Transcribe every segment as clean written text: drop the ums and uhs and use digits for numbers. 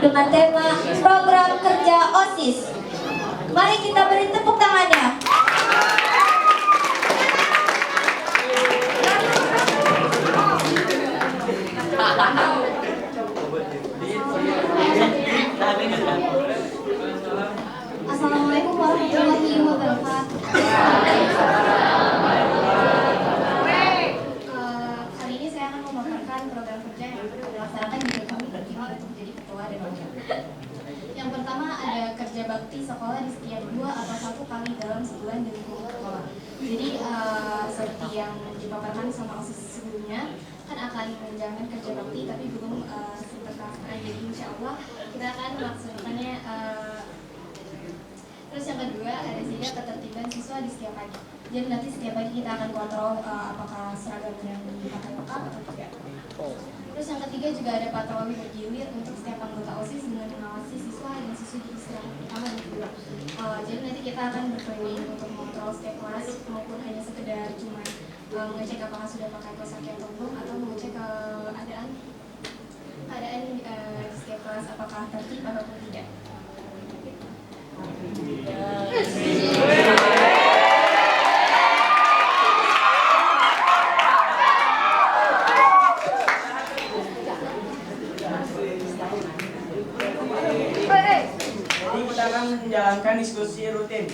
dengan tema program kerja OSIS. Mari kita beri tepuk tangannya. Assalamualaikum warahmatullahi wabarakatuh. Kali ini saya akan memaparkan program kerja yang dilaksanakan di kami terpilih untuk menjadi ketua dan wakil. Yang pertama ada kerja bakti sekolah di setiap 2 atau 1 kali dalam sebulan dari lingkungan sekolah. Jadi seperti yang dipaparkan sama OSIS sebelumnya, kan akan menjalankan kerja bakti tapi belum terlaksana. Jadi insya Allah kita akan melaksanakannya. Terus yang kedua ada juga ketertiban siswa di setiap pagi. Jadi nanti setiap pagi kita akan kontrol apakah seragam yang dipakai lengkap atau tidak. Terus yang ketiga juga ada patroli bergilir untuk setiap anggota OSIS dengan mengawasi siswa dan siswi di istirahat pertama dan kedua. Jadi nanti kita akan berkeliling untuk mengontrol setiap kelas maupun hanya sekedar cuma mengecek apakah sudah pakai kaos kaki atau belum, atau mengecek keadaan di setiap kelas apakah tertib ataupun tidak. Jadi kita akan menjalankan diskusi rutin.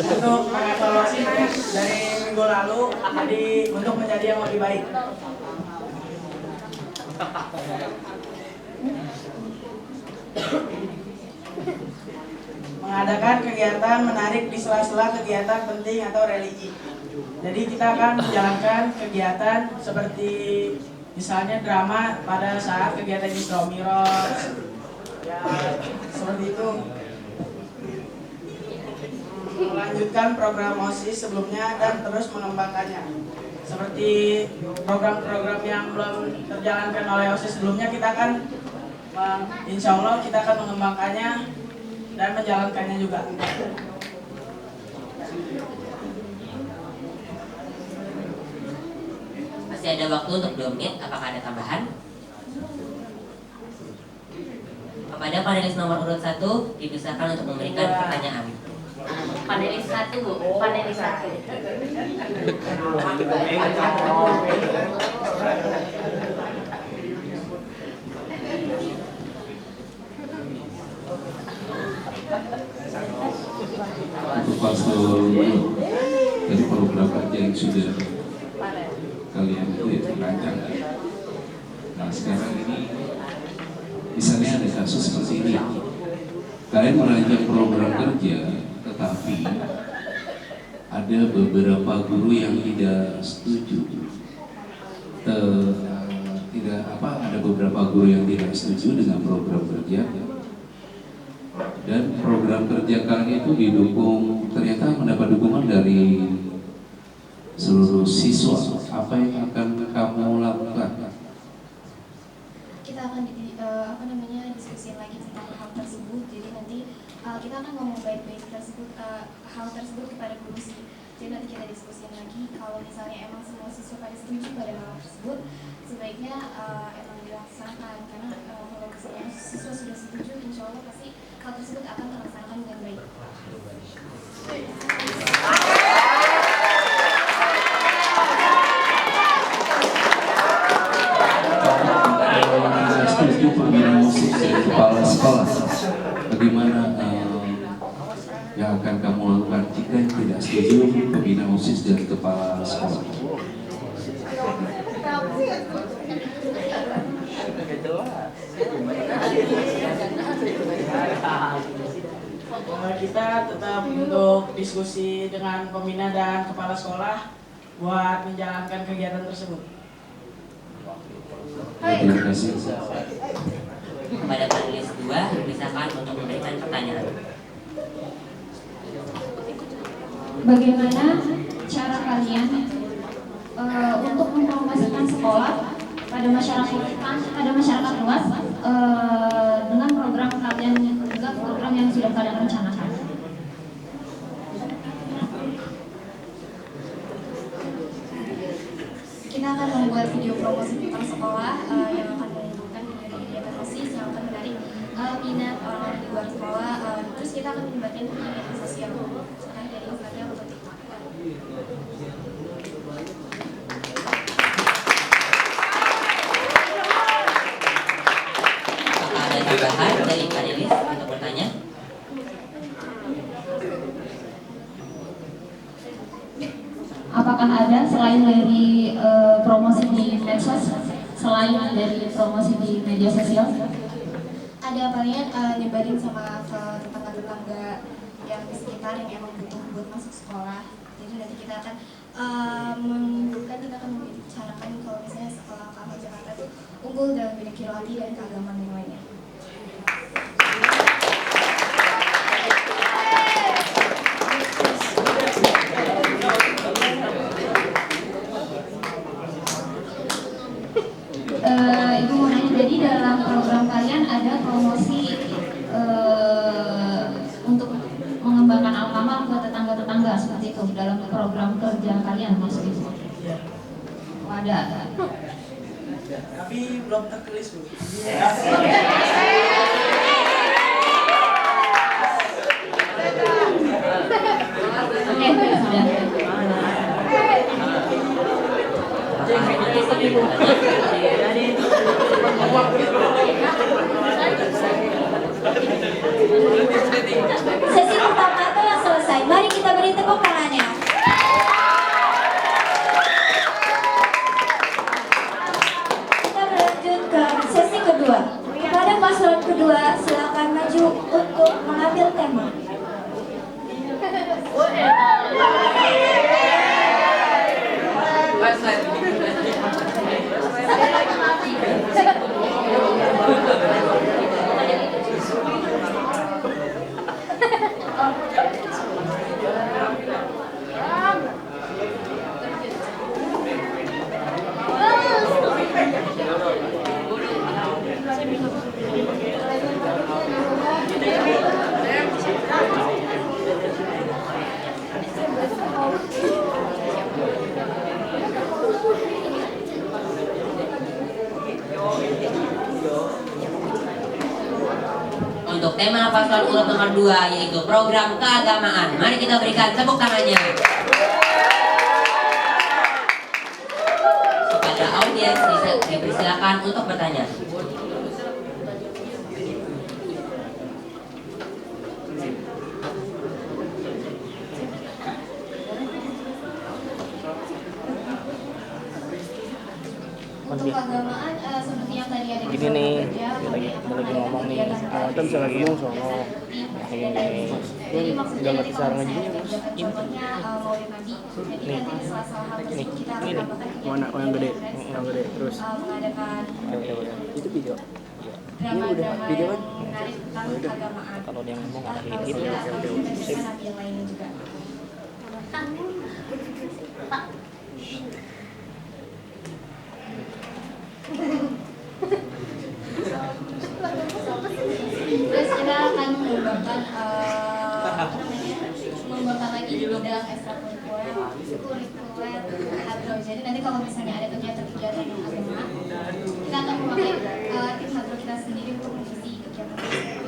Untuk mengevaluasi dari minggu lalu, jadi untuk menjadi yang lebih baik. Mengadakan kegiatan menarik di sela-sela kegiatan penting atau religi. Jadi kita akan menjalankan kegiatan seperti misalnya drama pada saat kegiatan Isra Mi'raj, ya seperti itu. Melanjutkan program OSIS sebelumnya dan terus mengembangkannya. Seperti program-program yang belum terjalankan oleh OSIS sebelumnya, kita akan insya Allah kita akan mengembangkannya dan menjalankannya juga. Masih ada waktu untuk 2 menit, apakah ada tambahan? Kepada panelis nomor urut 1 dipisahkan untuk memberikan pertanyaan. Panelis 1, Bu. Panelis 1. Untuk fase dari program kerja yang sudah kalian itu ya rancang. Nah sekarang ini misalnya ada kasus seperti ini, kalian merancang program kerja tetapi ada beberapa guru yang tidak setuju. Ada beberapa guru yang tidak setuju dengan program kerja, dan program kerja kalian itu didukung, ternyata mendapat dukungan dari seluruh siswa. Apa yang akan kamu lakukan? Kita akan diskusi lagi tentang hal tersebut. Jadi nanti kita akan ngomong baik-baik hal tersebut kepada guru sih. Jadi nanti kita diskusiin lagi. Kalau misalnya emang semua siswa pada setuju pada hal tersebut, sebaiknya emang dilaksanakan. Karena kalau misalnya siswa sudah setuju, insya Allah pasti hal tersebut akan terlaksanakan dengan baik. Setuju pembinaan musik dari kepala sekolah, bagaimana yang akan kamu lakukan jika tidak setuju pembinaan musik dari kepala sekolah? Kita tetap untuk diskusi dengan pembina dan kepala sekolah buat menjalankan kegiatan tersebut. Terima kasih. Kepada panelis 2 dipisahkan untuk memberikan pertanyaan. Bagaimana cara kalian untuk mempromosikan sekolah pada masyarakat luas dengan program kalian, juga program yang sudah kalian rencanakan? Kita akan membuat video promosi akan menyebarkan di media sosial, misalkan dari Instagram atau TikTok. Apakah ada tambahan dari panelis untuk bertanya? Apakah ada selain dari promosi di medsos, selain dari promosi di media sosial? Ada palingan nyebarin sama ke tetangga-tetangga yang di sekitar yang emang butuh buat masuk sekolah. Jadi nanti kita akan kita akan membicarakan kalau misalnya sekolah kami Jakarta itu unggul dalam bidang kirwati dan keagamaan yang lainnya. Ibu mau nanya, jadi dalam program kalian ada promosi untuk mengembangkan Alfamart ke tetangga-tetangga seperti itu dalam program kerja kalian maksudnya? Oh, ada. Tapi belum tertulis, Bu. Oke, sudah. Sesi pertama telah selesai. Mari kita beri tepuk tangannya. Kita berlanjut ke sesi kedua. Kepada paslon kedua, silakan maju untuk mengambil tema. Untuk tema paslon urut nomor 2 yaitu program keagamaan. Mari kita berikan tepuk tangannya. Kepada audiens dipersilakan untuk bertanya. Untuk keagamaan seperti yang tadi ada Gini nih, lagi ngomong nih, kita bisa lagi ngomong sono kayak gini. Jadi maksudnya Udah nanti ngerti kalau cara ngajinya, misalnya Mas. ada contohnya Maulid Nabi, jadi Nih. nanti di salah-salah hal Nih, tersebut kita akan ini tambahkan mana yang gede, yang gede terus. mengadakan Itu video. drama-drama video yang kan? menarik tentang Udah. keagamaan. Kalau dia ngomong Atau arahin gitu. silakan Oke. dengan nabi yang lainnya juga. Terus kita akan mengembangkan lagi di bidang ekstrakurikuler, kurikuler, hadro. Jadi nanti kalau misalnya ada kegiatan-kegiatan yang agama, kita akan memakai tim hadro kita sendiri untuk mengisi kegiatan tersebut.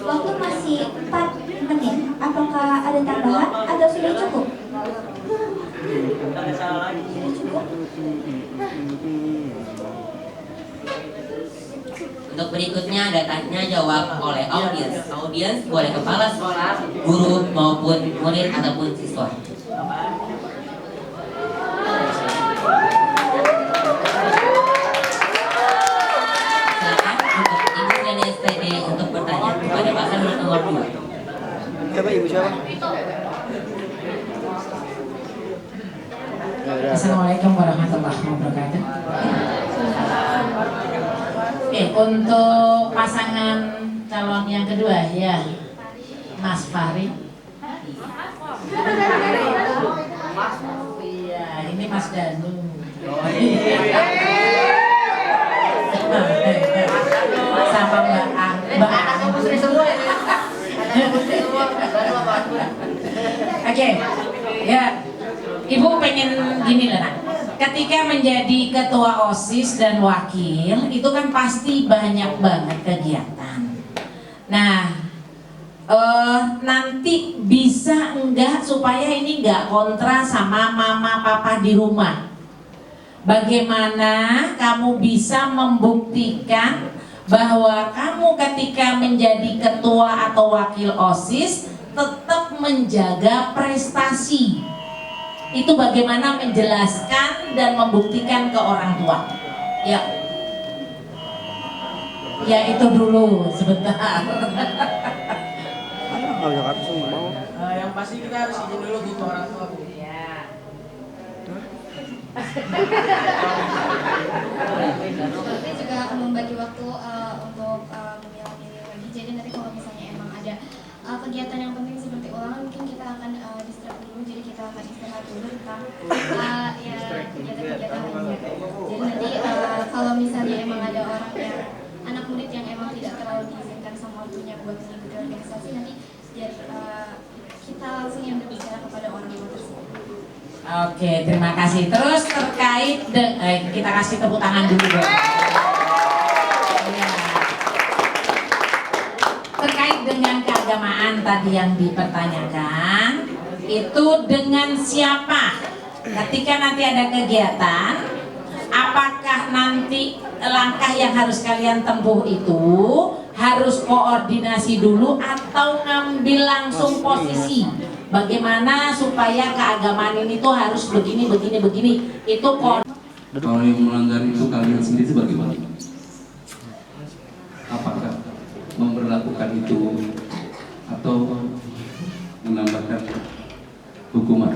Waktu masih 4 menit. Apakah ada tambahan atau sudah cukup? Sudah cukup. Untuk berikutnya ada tanya jawab oleh audiens. Audiens boleh kepala sekolah, guru maupun murid ataupun siswa. Silakan untuk Ibu Reni SPD untuk bertanya kepada paslon nomor 2. Siapa ibu siapa? Assalamualaikum warahmatullahi wabarakatuh. Oke, untuk pasangan calon yang kedua ya, Mas Farid. Iya, ini Mas Danu. Sama Mbak Ang. Oke, ya, Ibu pengen gini lah, Nak. Ketika menjadi ketua OSIS dan wakil, itu kan pasti banyak banget kegiatan. Nah, nanti bisa enggak supaya ini enggak kontra sama mama papa di rumah? Bagaimana kamu bisa membuktikan bahwa kamu ketika menjadi ketua atau wakil OSIS tetap menjaga prestasi? Itu bagaimana menjelaskan dan membuktikan ke orang tua? Ya, ya itu dulu sebentar. Yang pasti kita harus izin dulu gitu orang tua, Bu. Ya. Seperti juga akan membagi waktu untuk memilah-milih lagi. Jadi nanti kalau misalnya emang ada kegiatan yang penting seperti ulangan, mungkin kita akan distract dulu. Jadi kita akan istirahat dulu tentang ya kegiatan-kegiatan lainnya. Jadi nanti kalau misalnya emang ada orang yang anak murid yang emang tidak terlalu diizinkan sama waktunya buat mengikuti organisasi, nanti biar kita langsung yang berbicara kepada orang tua tersebut. Oke, terima kasih. Terus terkait kita kasih tepuk tangan dulu dong. Ya. Terkait dengan keagamaan tadi yang dipertanyakan, itu dengan siapa? Ketika nanti ada kegiatan, apakah nanti langkah yang harus kalian tempuh itu harus koordinasi dulu atau ngambil langsung posisi? Bagaimana supaya keagamaan ini tuh harus begini. Itu Kalau yang melanggar itu kalian sendiri bagaimana? Apakah memberlakukan itu atau menambahkan hukuman?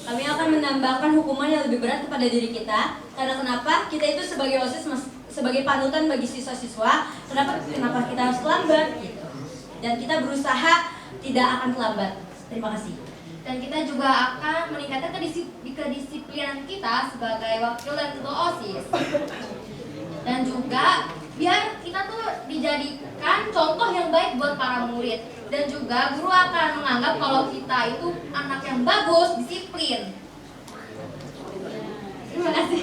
Kami akan menambahkan hukuman yang lebih berat kepada diri kita. Karena kenapa? Kita itu sebagai OSIS, sebagai panutan bagi siswa-siswa. Kenapa kita harus terlambat? Gitu. Dan kita berusaha tidak akan terlambat. Terima kasih. Dan kita juga akan meningkatkan kedisiplinan kita sebagai wakil dan ketua OSIS. Dan juga biar kita tuh dijadikan contoh yang baik buat para murid. Dan juga guru akan menganggap kalau kita itu anak yang bagus, disiplin. Terima kasih.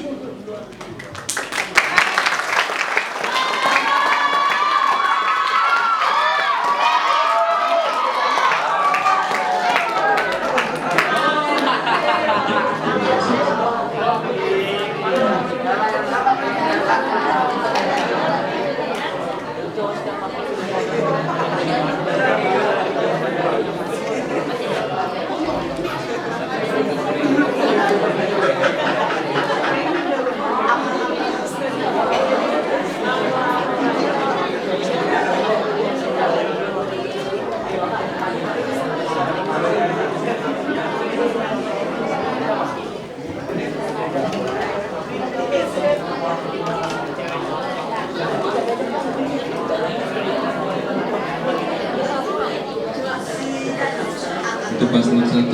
Untuk paslon 1,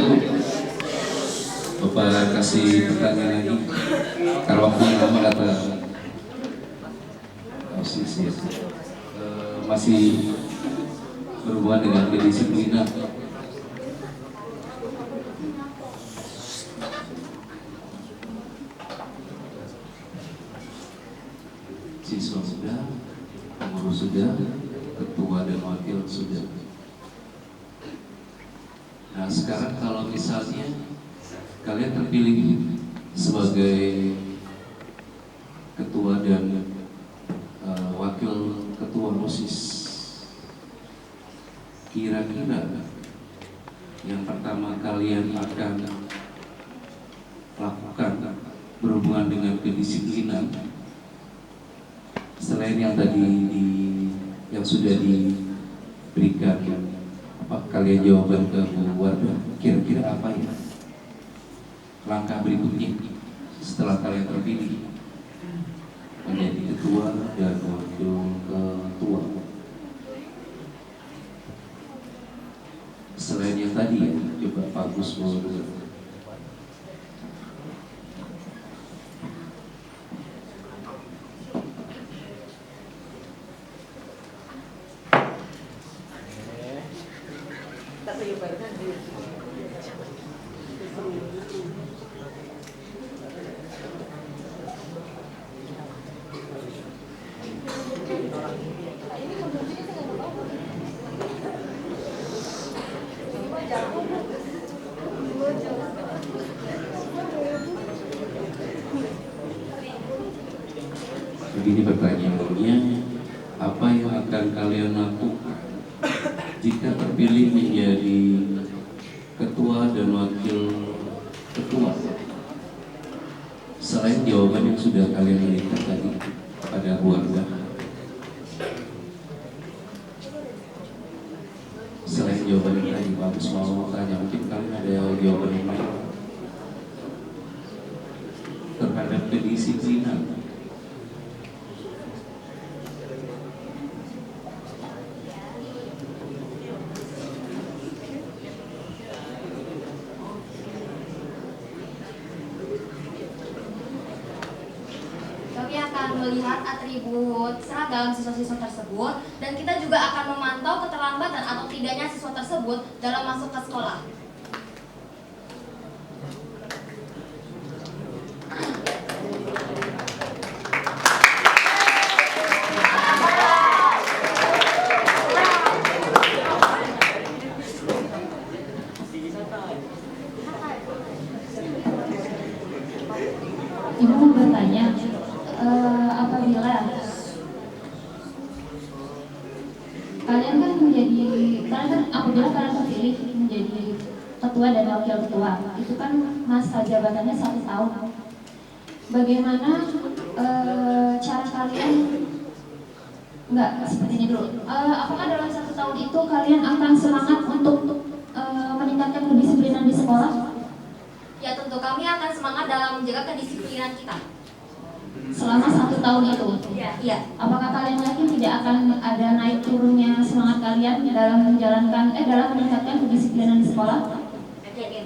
Bapak kasih pertanyaan lagi. Karena waktunya lama kata OSIS ya. Masih berhubungan dengan kedisiplinan. Siswa sudah, pengurus sudah, ketua dan wakil sudah. Nah sekarang kalau misalnya kalian terpilih sebagai ketua dan wakil ketua OSIS, kira-kira yang pertama kalian akan lakukan berhubungan dengan kedisiplinan selain yang tadi yang sudah diberikan, apa kalian jawaban ke Bu Wardah, kira-kira apa ya langkah berikutnya setelah kalian terpilih menjadi ketua dan wakil ketua? Selain yang tadi ya, coba Pak Gus mau dulu. Begini pertanyaannya, apa yang akan kalian lakukan jika terpilih menjadi ketua dan wakil ketua? Selain jawaban yang sudah kalian berikan tadi pada Bu Wardah, selain jawaban yang tadi, Pak Gus mau tanya, mungkin kalian ada jawaban yang lain terhadap kedisiplinan? Melihat atribut seragam siswa-siswa tersebut, dan kita juga akan memantau keterlambatan atau tidaknya siswa tersebut dalam masuk ke sekolah. Ibu mau bertanya, apabila apabila kalian terpilih menjadi ketua dan wakil ketua, itu kan masa jabatannya 1 tahun. Bagaimana cara kalian, enggak seperti ini dulu, apakah dalam 1 tahun itu kalian akan semangat untuk meningkatkan kedisiplinan di sekolah? Ya, tentu kami akan semangat dalam menjaga kedisiplinan kita. Selama 1 tahun itu? Iya. Apakah kalian yakin tidak akan ada naik turunnya semangat kalian dalam dalam meningkatkan kedisiplinan di sekolah? Yakin.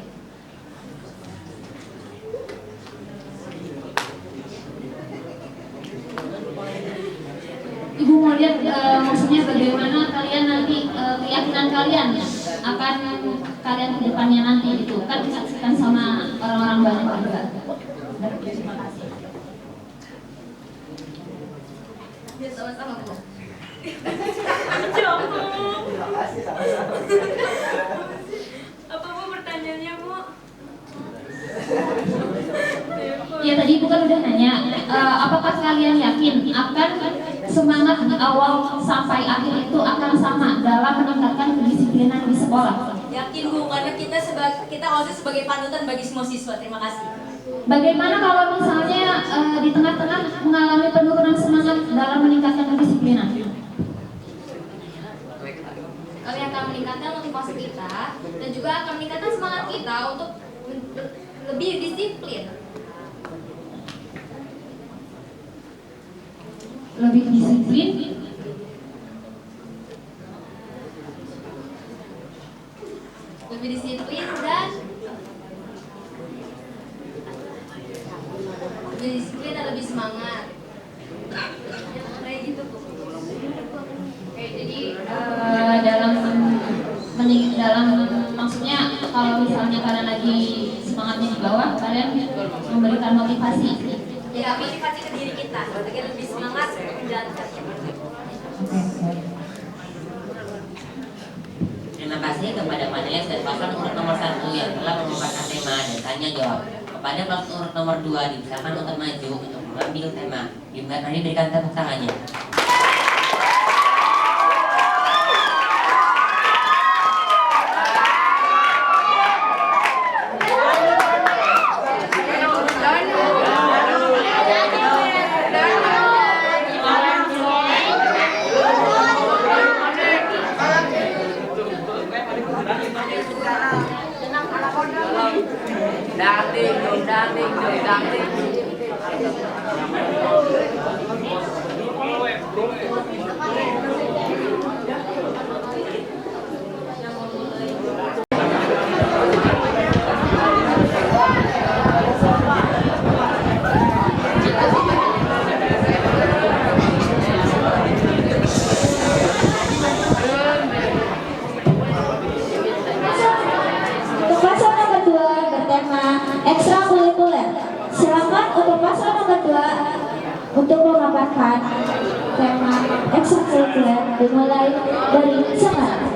Ibu mau lihat maksudnya bagaimana kalian nanti keyakinan kalian akan kalian ke depannya nanti itu kan disaksikan sama orang-orang banyak juga. Terima kasih. Ya, sama-sama, Bu. Apa Bu pertanyaannya, Bu? Ya tadi Ibu kan udah nanya, apakah kalian yakin akan semangat di awal sampai akhir itu akan sama dalam meningkatkan kedisiplinan di sekolah? Yakin Bu, karena kita OSIS sebagai panutan bagi semua siswa. Terima kasih. Bagaimana kalau misalnya di tengah-tengah mengalami penurunan semangat dalam meningkatkan kedisiplinan? Kami akan meningkatkan motivasi kita dan juga akan meningkatkan semangat kita untuk lebih disiplin. Lebih disiplin? Lebih disiplin dan lebih semangat. Kayak gitu, Bu. Oke, jadi dalam maksudnya kalau misalnya kalian lagi semangatnya di bawah, kalian memberikan motivasi. Ya, motivasi ke diri kita agar lebih semangat menjalankannya. Terima kasih kepada panelis dan paslon urut nomor 1 yang telah memaparkan tema dan tanya jawab. Kepada paslon urut nomor 2 dipersilakan untuk maju untuk mengambil tema. Diberikan tepuk tangannya. Untuk paslon nomor 2 bertema ekstrakurikuler. Silakan untuk paslon nomor 2 untuk memaparkan tema ekstrakurikuler dimulai dari sekarang.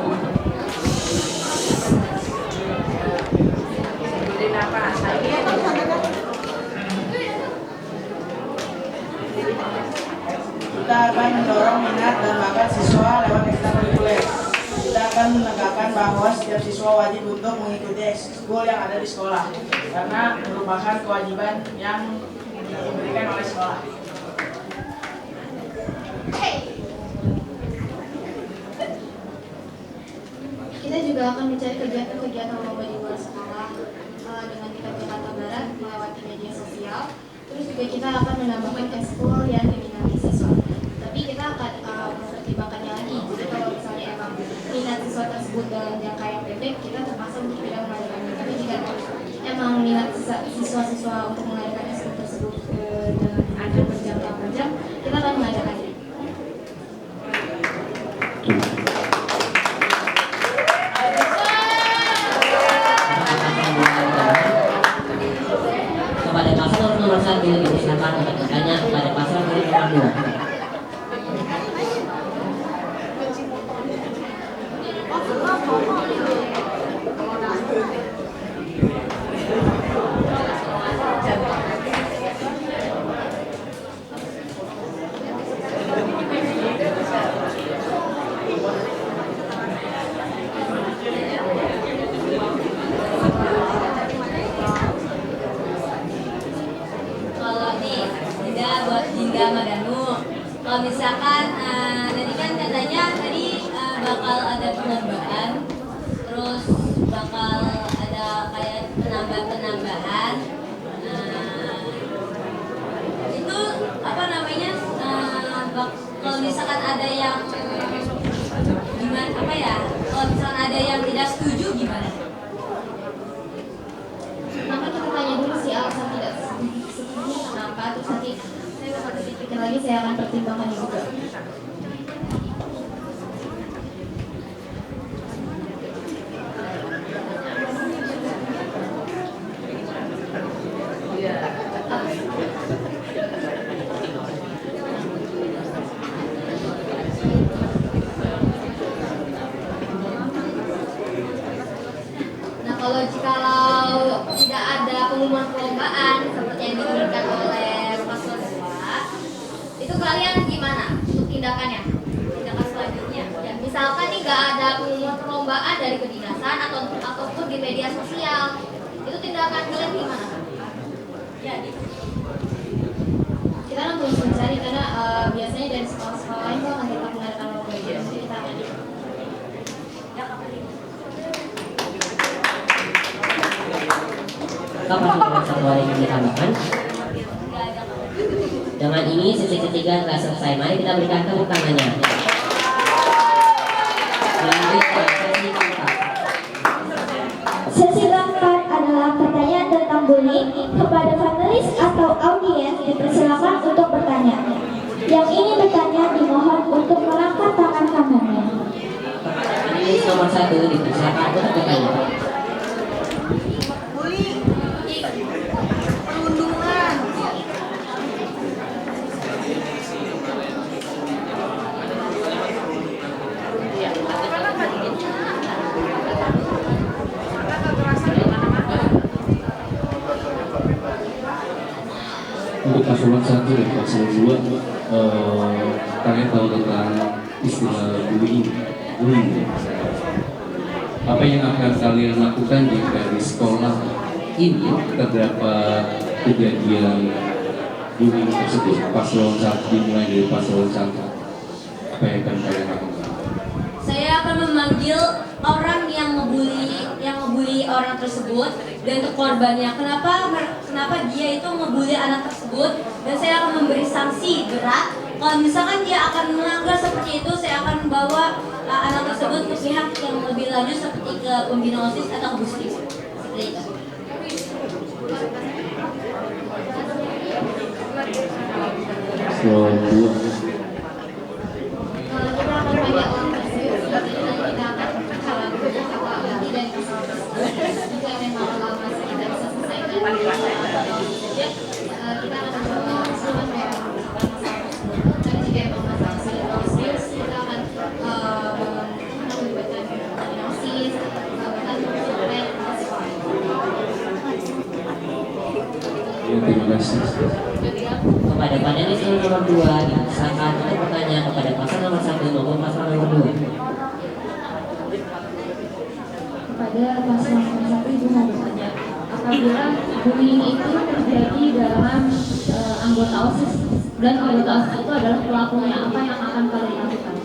Kita akan mendorong minat dan bakat siswa lewat ekstrakurikuler. Kita akan menegakkan bahwa setiap siswa wajib untuk mengikuti ekskul yang ada di sekolah karena merupakan kewajiban yang diberikan oleh sekolah. Kita juga akan mencari kegiatan-kegiatan lomba di luar sekolah dengan kita Jakarta Barat melewati media sosial. Terus juga kita akan menambahkan ekskul yang diminati siswa. Tapi kita akan mempertimbangkannya lagi. Jadi kalau misalnya emang minat siswa tersebut dalam jangka yang pendek, kita terpaksa untuk tidak mengadakannya. Tapi jika emang minat siswa-siswa untuk mengadakan ekskul tersebut ada berjangka panjang, kita akan mengadakannya. Kepada paslon nomor 1 dipersilakan untuk bertanya kepada paslon nomor 2. Kalau misalkan tadi kan katanya bakal ada perlombaan, terus bakal ada kayak penambahan. Itu apa namanya? Kalau misalkan ada yang gimana apa ya? Kalau misalkan ada yang tidak setuju gimana? Maka kita tanya dulu si alasan tidak setuju kenapa, terus nanti saya bakal pikir lagi, saya akan pertimbangkan juga. Kalau tidak ada pengumuman perlombaan seperti yang diberikan oleh paslon 2, itu kalian gimana untuk tindakannya? Tindakan selanjutnya. Ya, misalkan nih nggak ada pengumuman perlombaan dari kedinasan ataupun di media sosial, itu tindakan kalian gimana? Ya, gitu. Kita kan terus mencari karena biasanya dari sekolah-sekolah lain tuh akan tetap mengadakan lomba, jadi kita akan Kapan kita satu hari yang ditambahkan? Dengan ini sesi ketiga telah selesai. Mari kita berikan tepuk tangannya. Selanjutnya sesi keempat. Sesi keempat adalah pertanyaan tentang bullying. Kepada panelis atau audiens dipersilakan untuk bertanya. Yang ingin bertanya dimohon untuk mengangkat tangan kanannya. Panelis nomor 1 dipersilakan untuk bertanya. Untuk paslon 1 dan paslon 2, kalian tahu tentang istilah bullying. Apa yang akan kalian lakukan jika di sekolah ini terdapat kejadian bullying tersebut? Paslon 1 dimulai dari paslon 1. Apa yang akan kalian lakukan? Saya akan memanggil orang yang ngebully orang tersebut dan ke korbannya. Kenapa dia itu ngebully anak tersebut, dan saya akan memberi sanksi berat. Kalau misalkan dia akan melanggar seperti itu, saya akan membawa anak tersebut ke pihak yang lebih lanjut seperti ke pembina OSIS atau ke Busri. Seperti itu. Kita akan banyak interview, kita akan dari jika memang masih tidak bisa selesaikan kita akan coba usulkan kayak tapi jika memang masalah sudah serius kita akan melibatkan OSIS, bahkan sampai Terima kasih. Kepada panelis nomor 2 dipersilakan untuk bertanya kepada paslon nomor 1 maupun paslon nomor 2. Kepada paslon nomor 1 Ibu mau bertanya, apabila bullying itu terjadi dalam anggota OSIS dan anggota OSIS itu adalah pelakunya, apa yang akan kalian lakukan?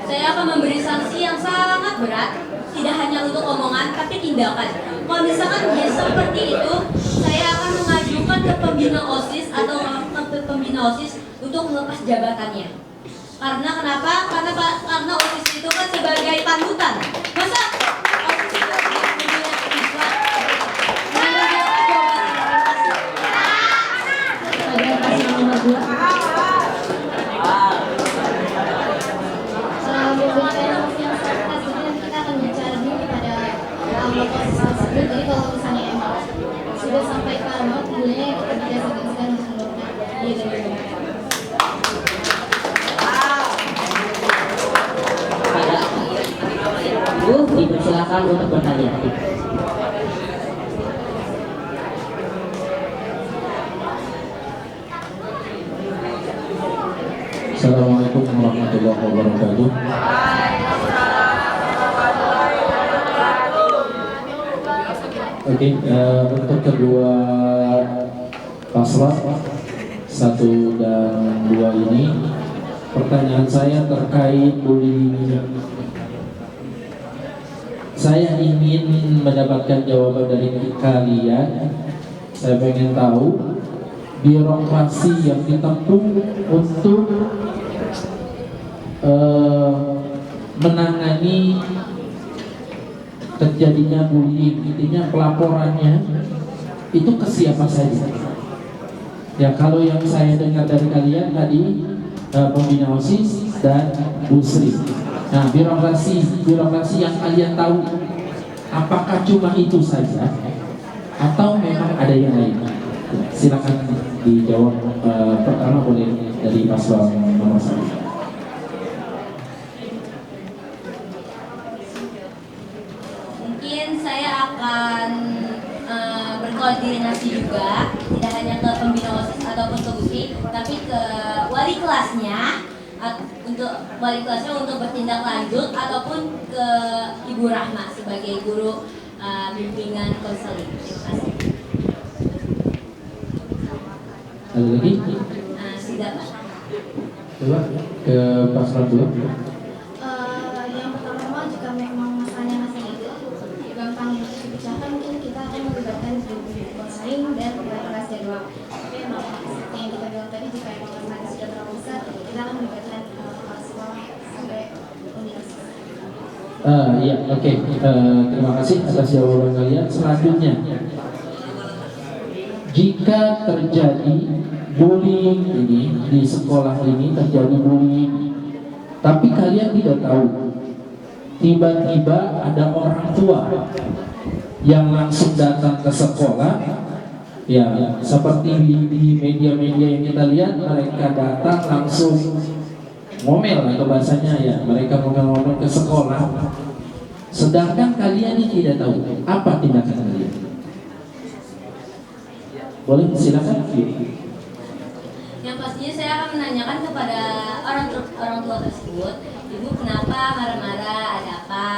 Saya akan memberi sanksi yang sangat berat, tidak hanya untuk omongan tapi tindakan. Kalau misalkan dia seperti itu, saya akan mengajukan ke pembina OSIS atau ke pembina OSIS untuk melepas jabatannya. Karena kenapa? Karena OSIS itu kan sebagai panutan. Masa OSIS itu membina siswa? Mana dia jabatannya? Pada paslon nomor 2. kita akan bicara dulu kepada anggota OSIS tersebut. Jadi kalau misalnya emang sudah sampai ke anak, kemudian kita tidak segan-segan untuk melakukan dia dan Ibu dipersilakan untuk bertanya. Assalamualaikum warahmatullahi wabarakatuh. Oke, untuk kedua paslon 1 dan 2 ini, pertanyaan saya terkait bullying. Saya ingin mendapatkan jawaban dari kalian. Saya pengen tahu birokrasi yang ditempuh untuk menangani terjadinya bullying, intinya pelaporannya itu ke siapa saja. Ya, kalau yang saya dengar dari kalian tadi pembina OSIS dan Busri. Nah, birokrasi yang kalian tahu, apakah cuma itu saja atau memang ada yang lain? Silakan dijawab. Pertama boleh dari paslon nomor 1. Mungkin saya akan berkoordinasi juga, tidak hanya ke pembina OSIS ataupun ke Busri, tapi ke wali kelasnya, untuk bertindak lanjut, ataupun ke Ibu Rahma sebagai guru bimbingan konseling. Terima kasih. Ada lagi? Sudah, Pak. Coba ke paslon 2. yang pertama, jika memang masalahnya itu gampang dipecahkan, mungkin kita akan melibatkan guru konseling dan kelas jadwal. Tapi memang seperti yang kita bilang tadi, jika memang masalahnya sudah terlalu besar, kita akan melibatkan kepala sekolah sampai universitas. Iya, oke. Terima kasih atas jawaban kalian. Selanjutnya, jika terjadi bullying ini di sekolah ini, terjadi bullying, tapi kalian tidak tahu, tiba-tiba ada orang tua yang langsung datang ke sekolah, ya seperti di media-media yang kita lihat, mereka datang langsung ngomel atau bahasanya ya, mereka ngomel-ngomel ke sekolah, sedangkan kalian ini tidak tahu apa tindakan kalian. Boleh silakan. Yang pastinya saya akan menanyakan kepada orang tua tersebut, ibu kenapa marah-marah, ada apa?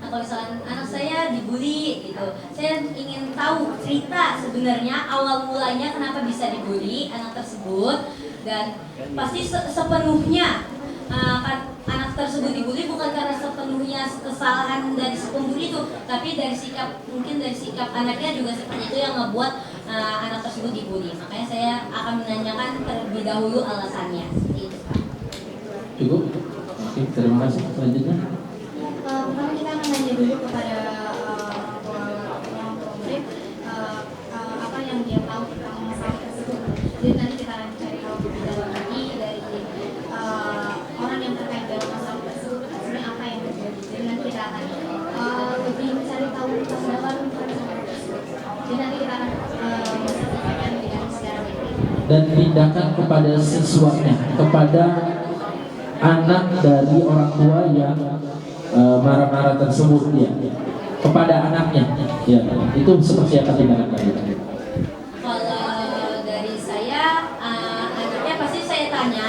Nah, kalau misalkan anak saya dibully gitu, saya ingin tahu cerita sebenarnya awal mulanya kenapa bisa dibully anak tersebut, dan pasti sepenuhnya anak tersebut dibully bukan karena sepenuhnya sepenuhnya kesalahan dari si pembuli itu, tapi dari sikap, mungkin dari sikap anaknya juga seperti itu yang ngebuat anak tersebut dibully. Makanya saya akan menanyakan terlebih dahulu alasannya. Seperti itu, Pak. Cukup? Oke, terima kasih. Selanjutnya. Pertama kita akan nanya dulu kepada orang tua murid apa yang dia tahu tentang masalah tersebut. Jadi nanti kita akan cari tahu lebih dalam lagi dari orang yang terkait dalam masalah tersebut sebenarnya apa yang terjadi. Jadi nanti kita akan lebih mencari tahu tentang masalah tersebut. Jadi nanti kita akan menyampaikan dengan secara baik. Dan tindakan kepada siswanya, kepada anak dari orang tua yang marah-marah tersebut, ya, kepada anaknya, ya, itu seperti apa tindakan kalian? Kalau dari saya, anaknya pasti saya tanya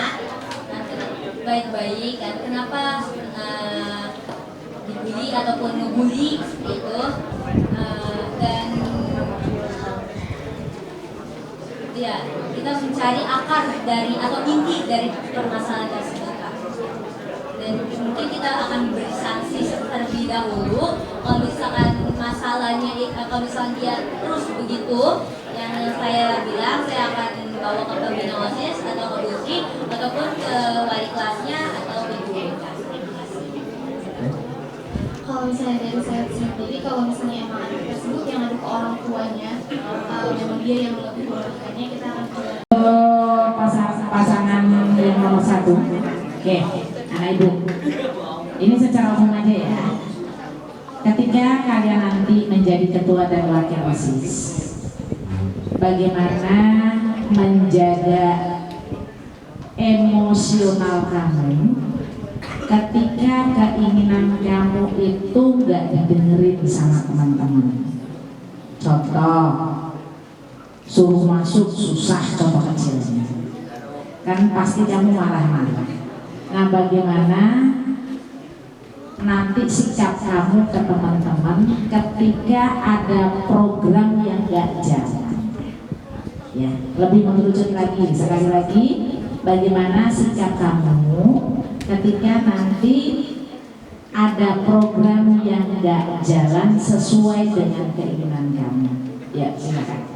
baik-baik kan, kenapa dibully ataupun ngebully itu, dan ya kita mencari akar dari atau inti dari permasalahan tersebut. Dan mungkin kita akan beri sanksi terlebih dahulu kalau misalkan masalahnya, kalau misalkan dia terus begitu yang saya bilang, saya akan bawa ke pembina OSIS atau ke Bulki ataupun ke wali kelasnya atau ke guru. Kalau misalnya dari saya sendiri, kalau misalnya emang anak tersebut yang ada ke orang tuanya, memang dia yang lebih membutuhkannya, kita akan pasangan yang nomor 1. Oke, anak ibu. Ini secara umum aja ya. Ketika kalian nanti menjadi ketua dan wakil OSIS, bagaimana menjaga emosional kamu ketika keinginan kamu itu gak didengerin sama teman-teman. Contoh, suruh masuk susah, contoh kecilnya kan pasti kamu marah-marah. Nah, bagaimana nanti sikap kamu ke teman-teman ketika ada program yang gak jalan? Ya, lebih mengerucut lagi, sekali lagi, bagaimana sikap kamu ketika nanti ada program yang gak jalan sesuai dengan keinginan kamu? Ya, silakan.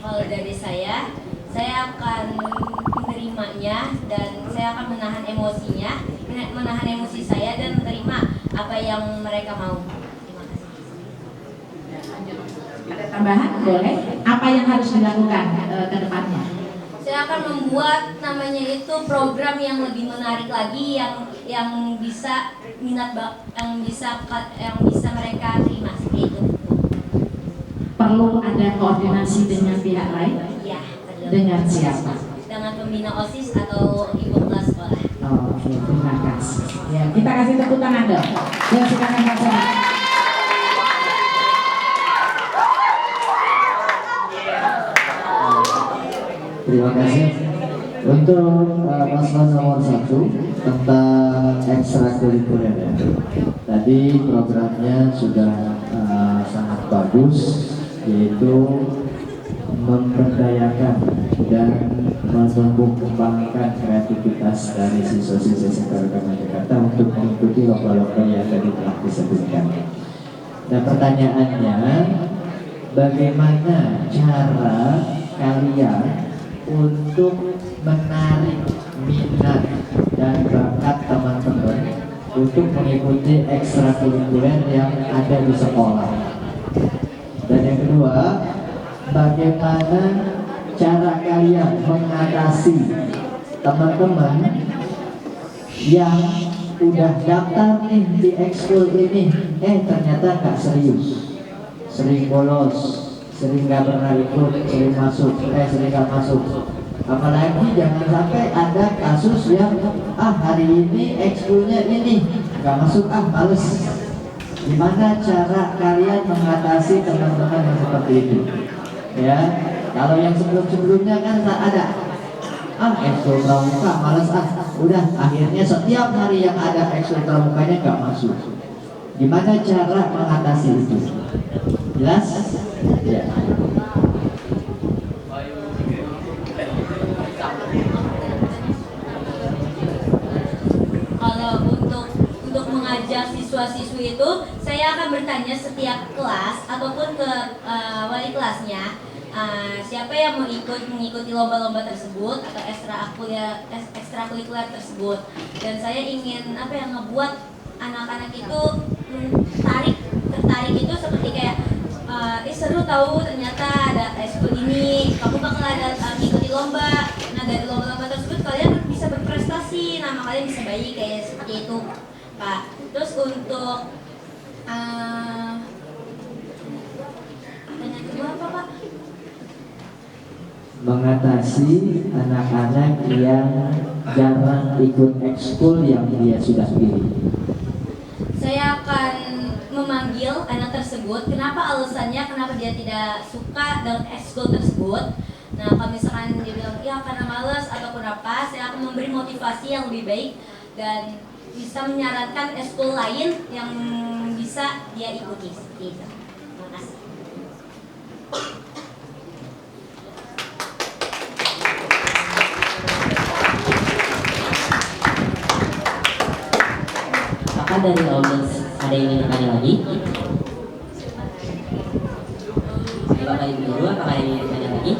Kalau dari saya akan menerimanya dan saya akan menahan emosinya, menahan emosi saya dan menerima apa yang mereka mau. Terima kasih. Ada tambahan? Boleh. Apa yang harus dilakukan ke depannya? Saya akan membuat namanya itu program yang lebih menarik lagi, yang bisa minat, yang bisa mereka terima seperti itu. Perlu ada koordinasi dengan pihak lain? Ya, dengan siapa? Dengan pembina OSIS atau ibu kelas sekolah. Oke, terima kasih. Ya, kita kasih tepuk tangan dong. Ya, silakan Pak Soni. Terima kasih. Untuk paslon nomor 1 tentang ekstrakurikuler, tadi programnya sudah sangat bagus, yaitu memberdayakan dan menumbuh kembangkan kreativitas dari siswa-siswa SMK Jakarta untuk mengikuti lomba-lomba yang tadi telah disebutkan. Nah, pertanyaannya, bagaimana cara kalian untuk menarik minat dan bakat teman-teman untuk mengikuti ekstrakurikuler yang ada di sekolah? Dan yang kedua, bagaimana cara kalian mengatasi teman-teman yang udah daftar nih di ekskul ini, ternyata nggak serius, sering bolos, sering nggak pernah ikut, sering masuk, sering nggak masuk. Apalagi jangan sampai ada kasus yang hari ini ekskulnya ini nggak masuk, males. Gimana cara kalian mengatasi teman-teman yang seperti itu? Ya, kalau yang sebelum-sebelumnya kan ada ekskul pramuka males, udah akhirnya setiap hari yang ada ekskul pramukanya nggak masuk. Gimana cara mengatasi itu? Jelas? Ya. siswa-siswi itu, saya akan bertanya setiap kelas ataupun ke wali kelasnya, siapa yang mau mengikuti lomba-lomba tersebut atau ekstrakurikuler tersebut. Dan saya ingin ngebuat anak-anak itu tertarik itu seperti kayak seru tahu ternyata ada ekskul ini, kamu bakal ada mengikuti lomba. Nah dari lomba-lomba tersebut kalian bisa berprestasi, nama kalian bisa baik kayak seperti itu, Pak. Terus untuk pertanyaan kedua apa, Pak? Mengatasi anak-anak yang jarang ikut ekskul yang dia sudah pilih. Saya akan memanggil anak tersebut, kenapa alasannya, kenapa dia tidak suka dengan ekskul tersebut. Nah kalau misalkan dia bilang ya karena malas ataupun apa, saya akan memberi motivasi yang lebih baik dan bisa menyarankan ekskul lain yang bisa dia ikuti. Terima kasih. Apakah dari audiens ada yang ingin bertanya lagi? Bapak Ibu Guru, apakah ada yang ingin bertanya lagi?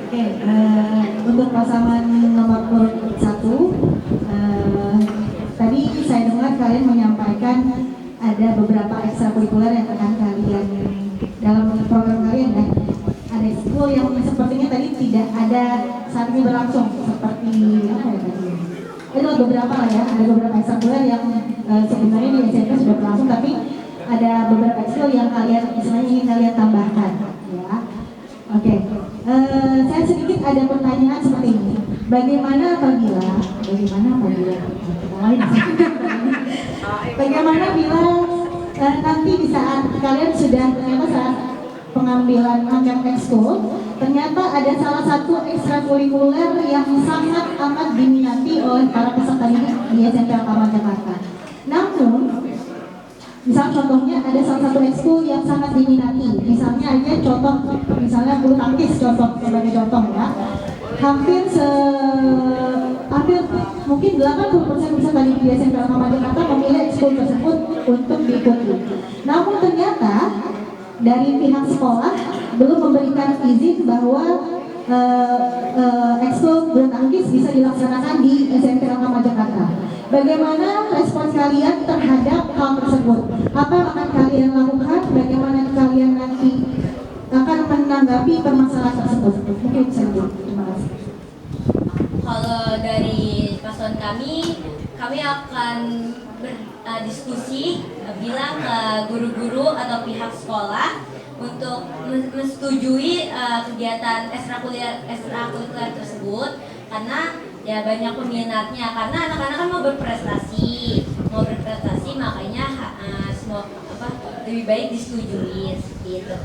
Oke, untuk pasangan nomor urut 1, tadi saya dengar kalian menyampaikan ada beberapa ekstrakurikuler yang akan kalian dalam program kalian ya. Ada ekskul yang sepertinya tadi tidak ada saat ini berlangsung, seperti apa ya tadi? Itu beberapa lah ya, ada beberapa ekstrakurikuler yang sebenarnya di SMK sudah berlangsung, tapi ada beberapa ekskul yang kalian istilahnya ingin kalian tambahkan ya. Oke, saya sedikit ada pertanyaan seperti ini. Bagaimana apabila nanti di saat kalian sudah ternyata saat pengambilan angkat ekskul, ternyata ada salah satu ekstrakurikuler yang sangat amat diminati oleh para peserta didik di SMP Al-Kamar Jakarta. Namun misal contohnya ada salah satu ekskul yang sangat diminati, misalnya aja misalnya bulu tangkis sebagai contoh ya. Hampir mungkin 80% peserta didik di SMP Al-Kamar Jakarta memilih ekskul tersebut untuk diikuti. Namun ternyata dari pihak sekolah belum memberikan izin bahwa ekskul bulu tangkis bisa dilaksanakan di SMP Al-Kamar Jakarta. Bagaimana respons kalian terhadap hal tersebut? Apa yang akan kalian lakukan? Bagaimana kalian nanti akan menanggapi permasalahan tersebut? Mungkin saja. Terima kasih. Kalau dari paslon kami akan berdiskusi bilang ke guru-guru atau pihak sekolah untuk menyetujui kegiatan ekstrakurikuler tersebut, karena ya banyak peminatnya, karena anak-anak kan mau berprestasi makanya lebih baik disetujui seperti itu.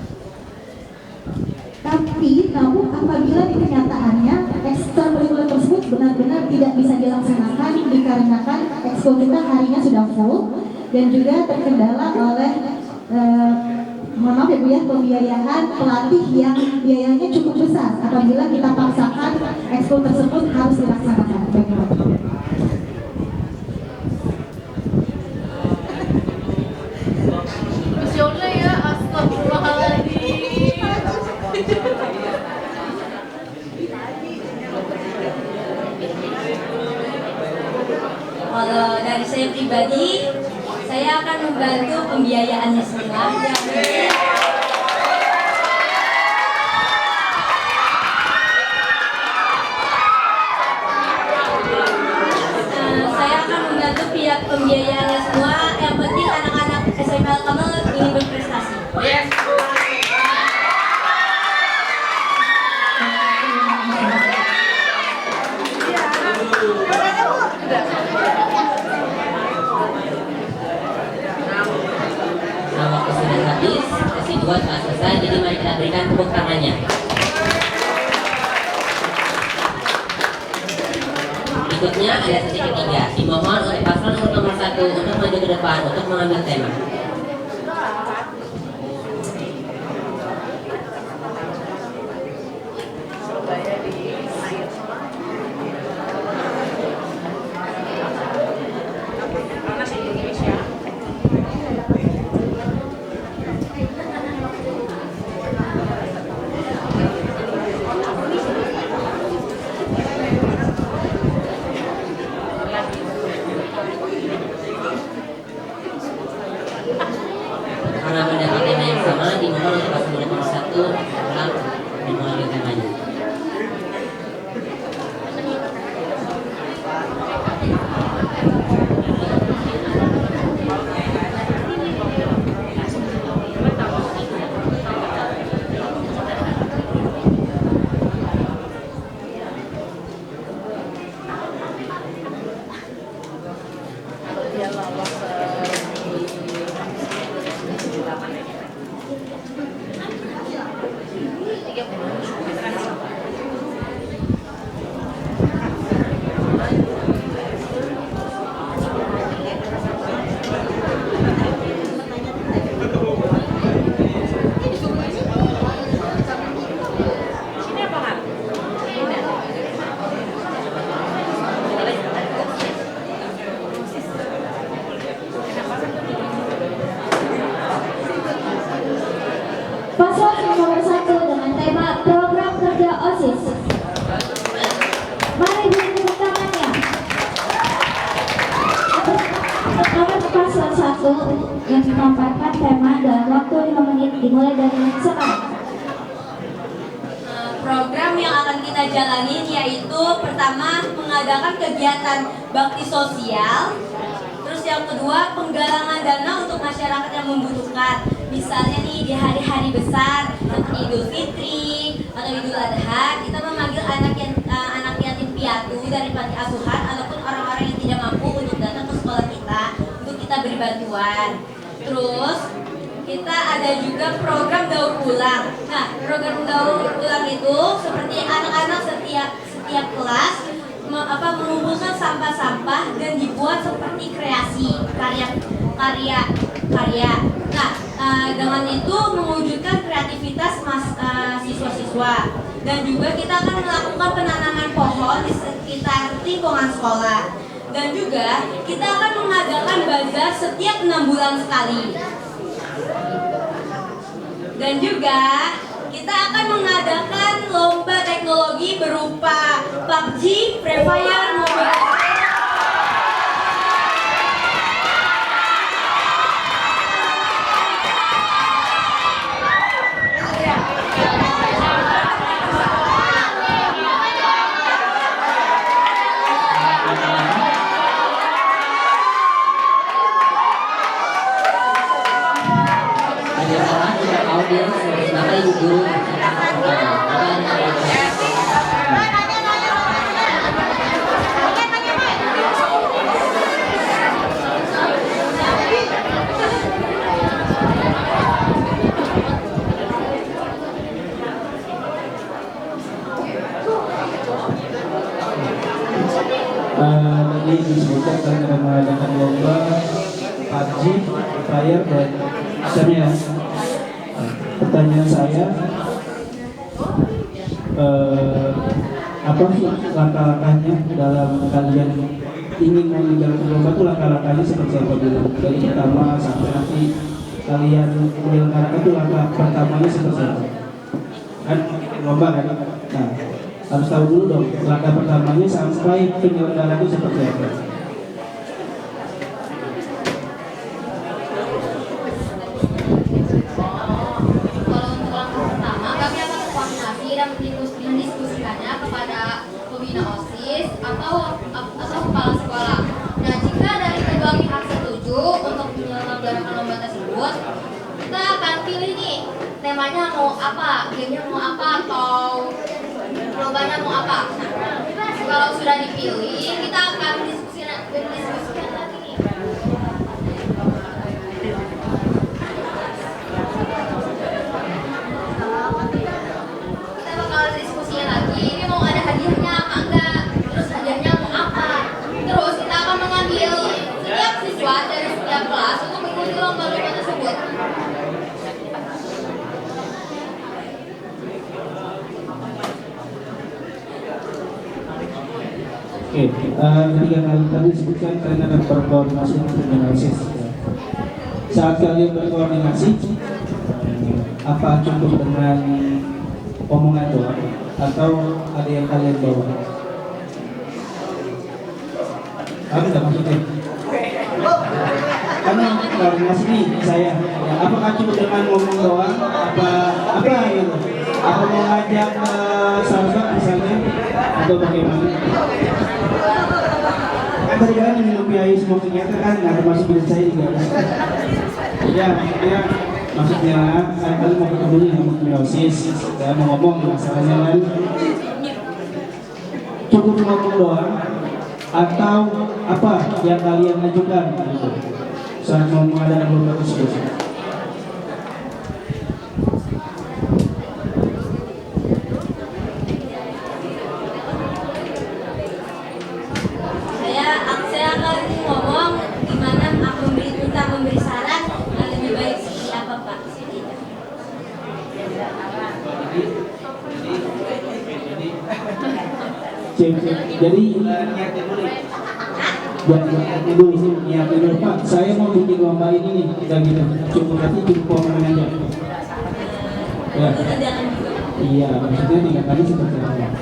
Namun apabila di kenyataannya ekstrakurikuler tersebut benar-benar tidak bisa dilaksanakan dikarenakan ekskul kita harinya sudah full dan juga terkendala oleh mohon maaf ya Bu ya, pembiayaan pelatih yang biayanya cukup besar apabila kita paksakan ekskul tersebut harus dilaksanakan. Bagaimana? Ya, astagfirullahaladzim. Kalau dari saya pribadi, saya akan membantu pembiayaannya semua. Saya akan membantu pihak pembiayaannya semua. Yang penting anak-anak SMP Al-Kamar ingin berprestasi. Yes. Waktu sudah habis, sesi 2 telah selesai, jadi mari kita berikan tepuk tangannya. Berikutnya ada sesi ketiga. Dimohon untuk paslon urut nomor 1 untuk maju ke depan untuk mengambil tema. Paslon nomor 1 dengan tema program kerja OSIS. Mari beri tepuk tangannya. Nomor paslon 1 yang memaparkan tema dalam waktu 5 menit dimulai dari sekarang. Program yang akan kita jalanin yaitu pertama mengadakan kegiatan bakti sosial. Terus yang kedua penggalangan dana untuk masyarakat yang membutuhkan. Misalnya nih di hari-hari besar seperti Idul Fitri atau Idul Adha, kita memanggil anak yatim piatu dari panti asuhan ataupun orang-orang yang tidak mampu untuk datang ke sekolah kita untuk kita beri bantuan. Terus kita ada juga program daur ulang. Nah, program daur ulang itu seperti anak-anak setiap kelas mengumpulkan sampah-sampah dan dibuat seperti kreasi karya. Nah, dengan itu mewujudkan kreativitas siswa-siswa. Dan juga kita akan melakukan penanaman pohon di sekitar lingkungan sekolah. Dan juga kita akan mengadakan bazar setiap 6 bulan sekali. Dan juga kita akan mengadakan lomba teknologi berupa PUBG, Free Fire, Mobile. Tadi disebutkan akan mengadakan lomba PUBG, Fire dan misalnya. Pertanyaan saya, apa sih langkah-langkahnya dalam kalian ingin meninggalkan lomba itu, langkah-langkahnya seperti apa dulu? Dari pertama sampai nanti kalian menyelenggarakan itu langkah pertamanya seperti apa? Kan lomba kan? Nah, harus tahu dulu dong langkah pertamanya sampai penyelenggaraan itu seperti apa. mendiskusikannya kepada pembina OSIS atau kepala sekolah. Nah, jika dari kedua pihak setuju untuk menyelenggarakan lomba tersebut, kita akan pilih nih temanya mau apa, gamenya mau apa, atau lombanya mau apa. Nah, kalau sudah dipilih, kita akan diskusikan lagi nih. Diskusinya lagi, ini mau ada hadiahnya apa enggak, terus hadiahnya mau apa. Terus kita akan mengambil setiap siswa dari setiap kelas untuk mengikuti lomba-lomba tersebut. Oke, ketika kalian tadi sebutkan kalian akan berkoordinasi dengan OSIS. Saat kalian berkoordinasi, apa cukup dengan omongan doang atau ada yang kalian bawa? Apa nggak maksudnya? Karena koordinasi nih saya, ya, apakah cukup dengan ngomong doang? Apa gitu? Apa mau ngajak sahabat misalnya atau bagaimana? Kan tadi kan minum biaya semua kegiatan kan, nggak termasuk biaya saya juga kan. Ya, maksudnya saya kali mau ketemu dengan meiosis, saya mau ngomong masalahnya kan. Cukup ngomong doang atau apa yang kalian ajukan gitu saat mau mengadakan lomba tersebut. Saya akan ngomong gimana aku memberi saran yang lebih baik seperti apa Pak. Jadi niatnya dulu. Niatnya dulu Pak. Saya mau bikin lomba ini nih, dan gitu. Cukup komen aja. Ya. Iya, maksudnya tiga kali seperti apa?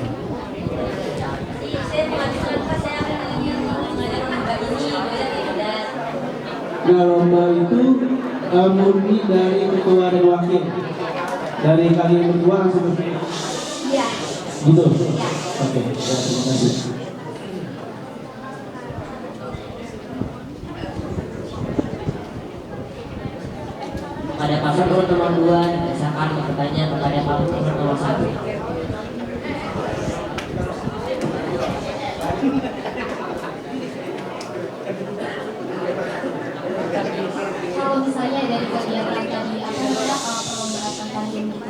Nah, lomba itu murni dari ketua dan wakil. Dari kalian berdua langsung. Iya. Gitu. Oke, ya, terima kasih. Pada paslon urut nomor 2 dibacakan pertanyaan kepada paslon urut nomor 1. Kalau misalnya dari kegiatan tadi ada perlombaan tentang yang gitu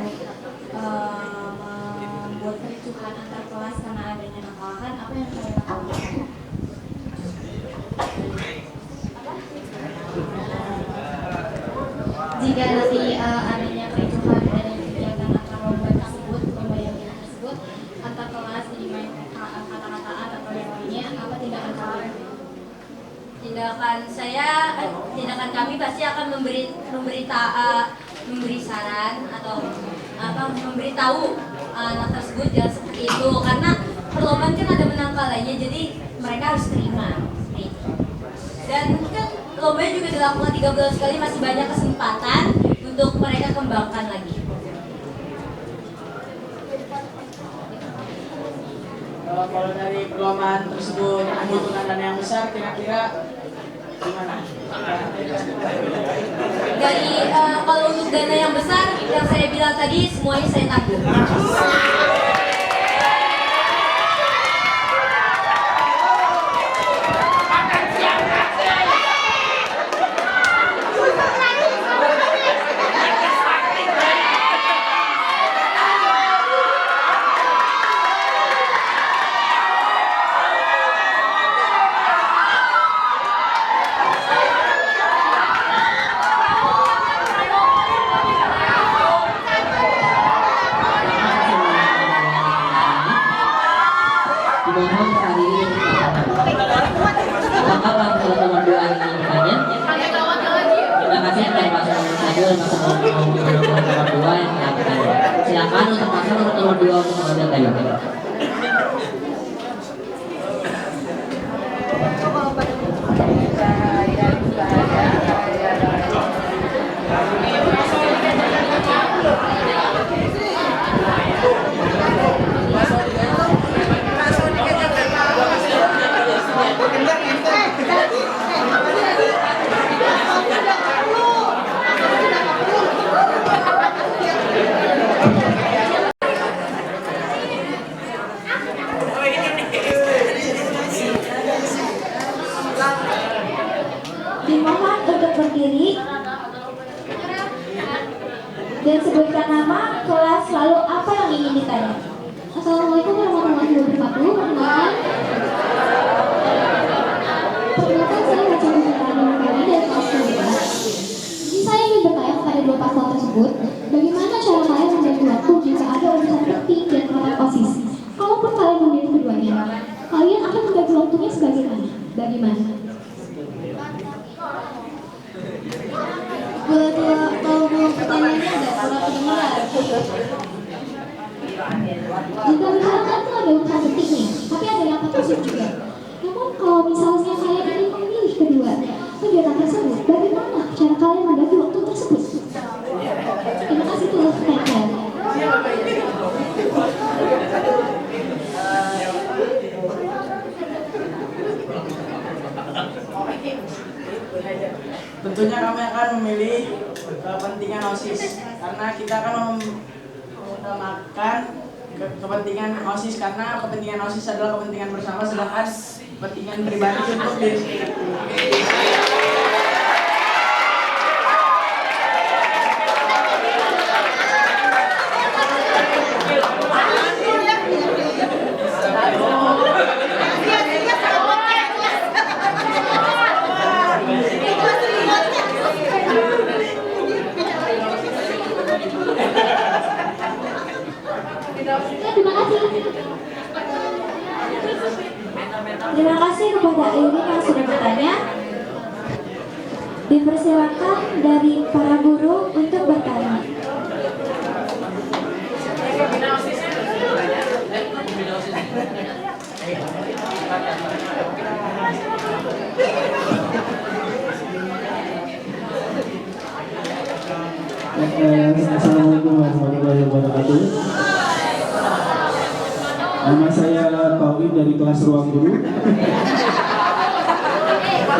membuat kericuhan antar kelas karena adanya nakalahan, apa yang kalian lakukan? Jika nanti adanya kericuhan dari kegiatan antar lomba tersebut, lomba yang tersebut antar kelas jadi main kata-kataan atau yang lainnya, apa tindakan kalian? Tindakan kami pasti akan memberi saran atau memberitahu anak tersebut jangan seperti itu, karena perlombaan kan ada menang kalahnya, jadi mereka harus terima. Dan kan lomba juga dilakukan 3 bulan sekali, masih banyak kesempatan untuk mereka kembangkan lagi. Kalau dari perlombaan tersebut membutuhkan dana yang besar, kira-kira gimana? Dari kalau untuk dana yang besar yang saya bilang tadi semuanya saya tanggung. Silakan untuk paslon nomor 2 untuk mengambil tema. Dimohon untuk berdiri dan sebutkan nama, kelas, lalu apa yang ingin ditanya. Assalamualaikum warahmatullahi wabarakatuh. Perkenalkan saya baca pembukaan kali dari kelas 2. Saya ingin bertanya kepada dua paslon tersebut, bagaimana cara kalian membagi waktu jika ada urusan penting dan rapat OSIS? Kalaupun kalian memilih keduanya, kalian akan membagi waktunya sebagaimana? Bagaimana? Kalau belum pertanyaannya ada kurang kedengaran. Jika misalkan itu ada urusan penting nih, tapi ada yang positif juga. Namun kalau misalnya kalian ingin memilih kedua kegiatan tersebut, bagaimana cara kalian membagi waktu tersebut? Terima kasih telah pertanyaan. Tentunya kami akan memilih kepentingan OSIS karena kita akan mengutamakan kepentingan OSIS karena kepentingan OSIS adalah kepentingan bersama sedangkan kepentingan pribadi untuk diri sendiri. Terima kasih kepada Ayuni yang sudah bertanya. Dipersilakan dari para guru untuk bertanya. Assalamualaikum warahmatullahi wabarakatuh. Nama saya Taufik dari kelas Ruang Guru.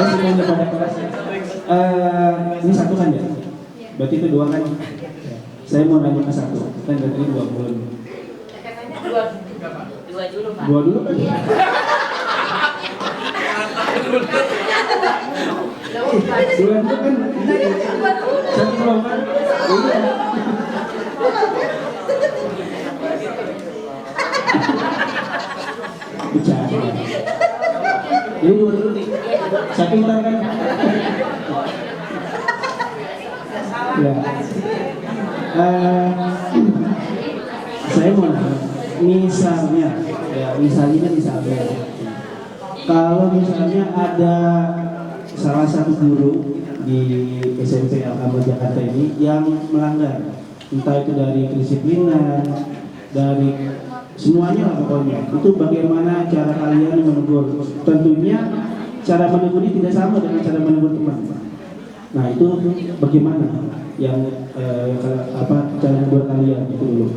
Semuanya pada kelas. Ini satu kan ya? Berarti itu dua kan? Saya mau nanya ke satu. Kan dari dua bulan. Dua dulu Pak. Dua dulu kan? Bulan itu kan? Satu belum kan? Bicara. Ini dua dulu nih. Satu ntar kan? Ya. Saya mau nanya, misalnya, kalau misalnya ada salah satu guru di SMP Al-Kamar Jakarta ini yang melanggar, entah itu dari kedisiplinan, dari semuanya lah pokoknya, itu bagaimana cara kalian menegur? Tentunya cara menegur ini tidak sama dengan cara menegur teman. Nah itu bagaimana yang cara menegur kalian itu dulu?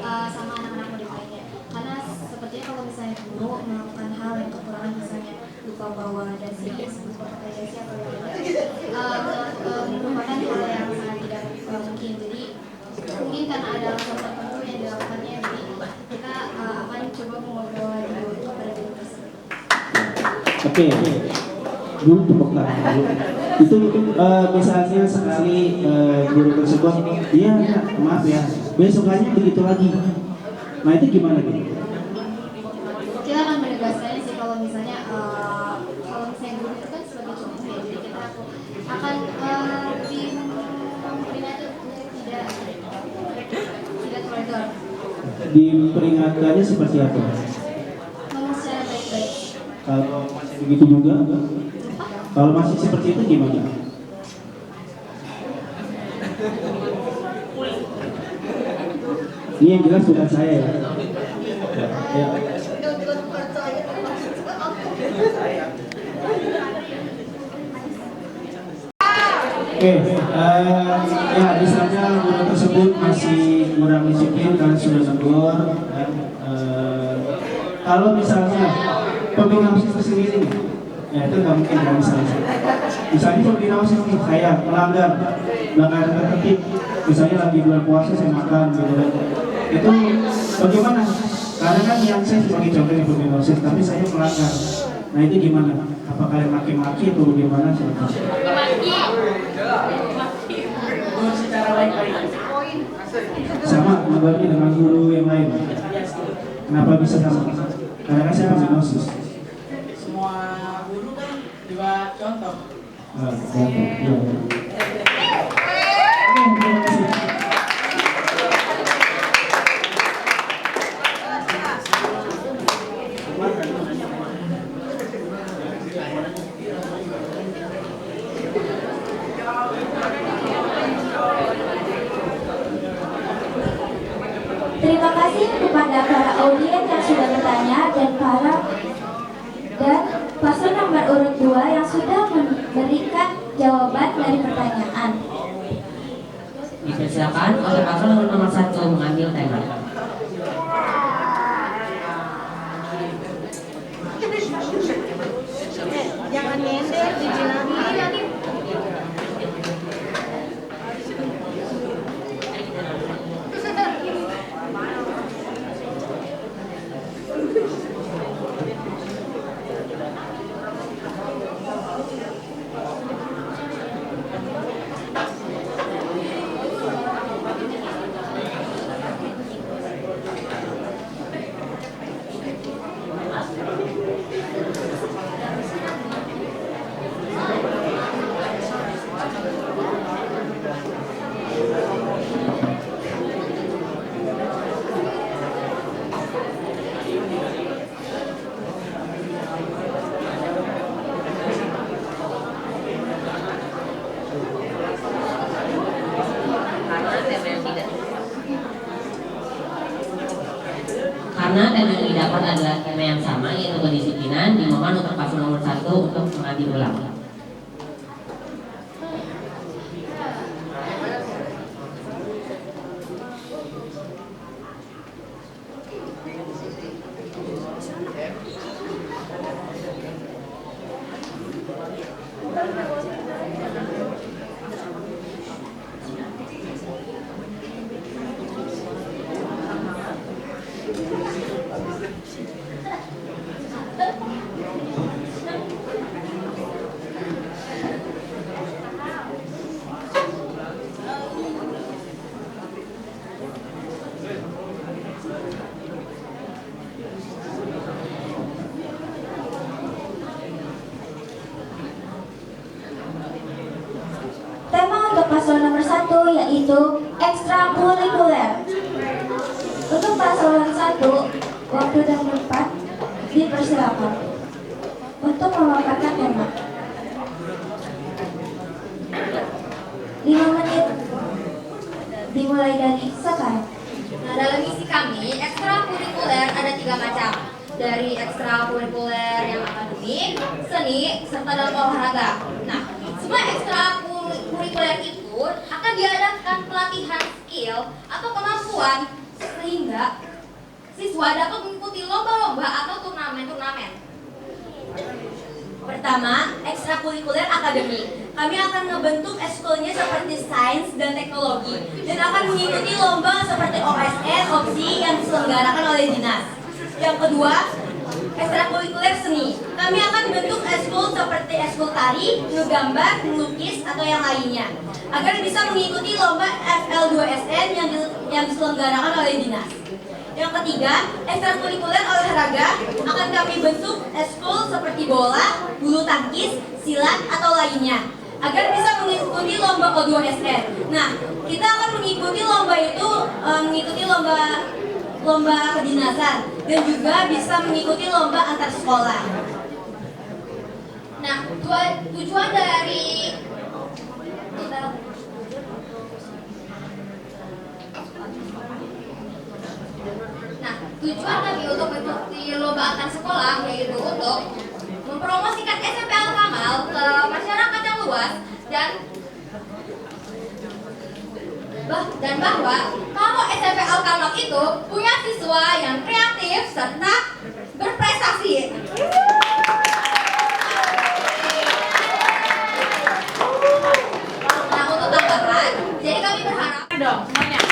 Sama anak-anak murid lainnya, karena sepertinya kalau misalnya guru melakukan hal yang kekurangan, misalnya lupa bawa dasi, lupa pakai dasi atau yang lain, merupakan hal yang sangat tidak mungkin. Jadi mungkin karena ada alasan tertentu yang dilakukannya, jadi kita akan coba mengobrol dulu kepada guru tersebut. Oke, guru tepuk tangan dulu. Itu misalnya sekali guru tersebut, dia maaf ya, besokannya begitu lagi. Nah itu gimana gitu? Kita akan menegaskannya sih kalau misalnya guru itu kan sebagai contoh ya, jadi kita akan lebih memperingatkan tidak teledor. Diperingatkannya seperti apa? Ngomong secara baik-baik. Kalau masih begitu juga? Kalau masih seperti itu gimana? Ini yang jelas bukan saya ya. Ya. Oke, ya misalnya guru tersebut masih kurang disiplin dan sudah tegur. Kalau misalnya pembina OSIS itu sendiri, ya itu nggak mungkin kan misalnya pembina OSIS nih saya melanggar tertib, misalnya lagi bulan puasa saya makan gitu, itu bagaimana? Karena kan yang saya sebagai contoh di pembina OSIS, tapi saya melanggar. Nah itu gimana? Apakah yang maki-maki atau bagaimana? Secara baik-baik. Sama mengenai dengan guru yang lain. Kenapa bisa sama? Karena kan saya pembina OSIS. Semua guru kan juga contoh. Terima kasih kepada para audiens yang sudah bertanya dan paslon nomor urut 2 yang sudah memberikan jawaban dari pertanyaan. Dipersilakan oleh paslon nomor 1 mengambil tema. Karena tema yang didapat adalah tema yang sama, yaitu kedisiplinan, dimohon untuk paslon nomor 1 untuk mengambil ulang. Tema untuk paslon nomor 1 yaitu ekstrakurikuler. Untuk paslon 1, waktu dan tempat dipersilakan untuk memaparkan tema. 5 menit dimulai dari sekarang. Nah, dalam misi kami, ekstrakurikuler ada 3 macam. Dari ekstrakurikuler yang akademik, seni, serta dalam olahraga. Nah, semua ekstrakurikuler itu akan diadakan pelatihan skill atau kemampuan sehingga siswa dapat mengikuti lomba-lomba atau turnamen-turnamen. Pertama, ekstrakurikuler akademik. Kami akan membentuk ekskulnya seperti sains dan teknologi dan akan mengikuti lomba seperti OSN, OPSI yang diselenggarakan oleh dinas. Yang kedua, ekstrakurikuler seni. Kami akan membentuk ekskul seperti ekskul tari, menggambar, melukis, atau yang lainnya agar bisa mengikuti lomba FL2SN yang diselenggarakan oleh dinas. Yang ketiga, ekstrakurikuler olahraga akan kami bentuk ekskul seperti bola, bulu tangkis, silat, atau lainnya agar bisa mengikuti lomba O2SN. Nah, kita akan mengikuti lomba itu, mengikuti lomba kedinasan dan juga bisa mengikuti lomba antar sekolah. Nah, tujuan dari tujuan kami untuk mengikuti lomba antar sekolah yaitu untuk mempromosikan SMP Al-Kamal ke masyarakat yang luas dan bahwa kalau SMP Al-Kamal itu punya siswa yang kreatif serta berprestasi. Nah, untuk tambahan, jadi kami berharap dong semuanya.